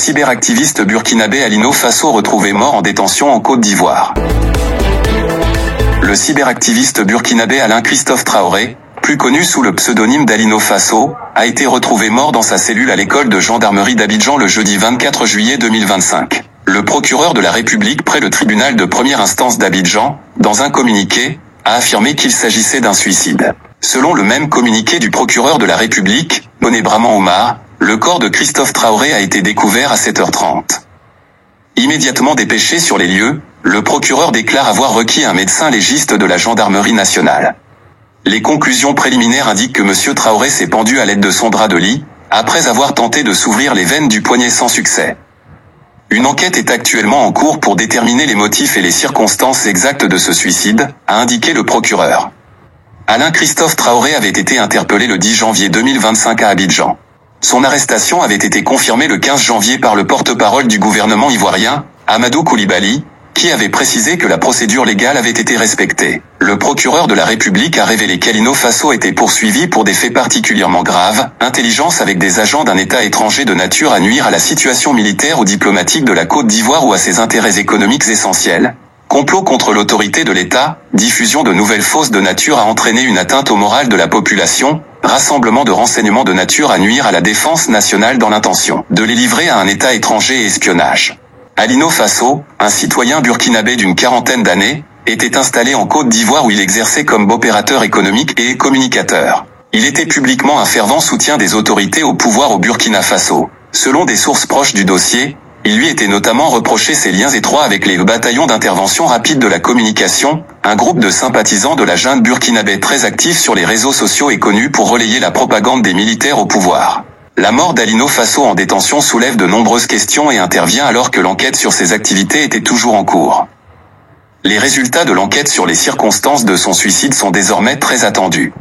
cyberactiviste burkinabé Alino Fasso retrouvé mort en détention en Côte d'Ivoire. Le cyberactiviste burkinabé Alain Christophe Traoré, plus connu sous le pseudonyme d'Alino Fasso, a été retrouvé mort dans sa cellule à l'école de gendarmerie d'Abidjan le jeudi 24 juillet 2025. Le procureur de la République près le tribunal de première instance d'Abidjan, dans un communiqué, a affirmé qu'il s'agissait d'un suicide. Selon le même communiqué du procureur de la République, Moné Braman Omar, le corps de Christophe Traoré a été découvert à 7h30. Immédiatement dépêché sur les lieux, le procureur déclare avoir requis un médecin légiste de la gendarmerie nationale. Les conclusions préliminaires indiquent que M. Traoré s'est pendu à l'aide de son drap de lit, après avoir tenté de s'ouvrir les veines du poignet sans succès. Une enquête est actuellement en cours pour déterminer les motifs et les circonstances exactes de ce suicide, a indiqué le procureur. Alain Christophe Traoré avait été interpellé le 10 janvier 2025 à Abidjan. Son arrestation avait été confirmée le 15 janvier par le porte-parole du gouvernement ivoirien, Amadou Koulibaly, qui avait précisé que la procédure légale avait été respectée. Le procureur de la République a révélé qu'Alino Fasso était poursuivi pour des faits particulièrement graves, intelligence avec des agents d'un État étranger de nature à nuire à la situation militaire ou diplomatique de la Côte d'Ivoire ou à ses intérêts économiques essentiels, complot contre l'autorité de l'État, diffusion de nouvelles fausses de nature à entraîner une atteinte au moral de la population, rassemblement de renseignements de nature à nuire à la défense nationale dans l'intention de les livrer à un État étranger et espionnage. Alino Fasso, un citoyen burkinabé d'une quarantaine d'années, était installé en Côte d'Ivoire où il exerçait comme opérateur économique et communicateur. Il était publiquement un fervent soutien des autorités au pouvoir au Burkina Faso. Selon des sources proches du dossier, il lui était notamment reproché ses liens étroits avec les bataillons d'intervention rapide de la communication, un groupe de sympathisants de la junte burkinabé très actif sur les réseaux sociaux et connu pour relayer la propagande des militaires au pouvoir. La mort d'Alino Fasso en détention soulève de nombreuses questions et intervient alors que l'enquête sur ses activités était toujours en cours. Les résultats de l'enquête sur les circonstances de son suicide sont désormais très attendus.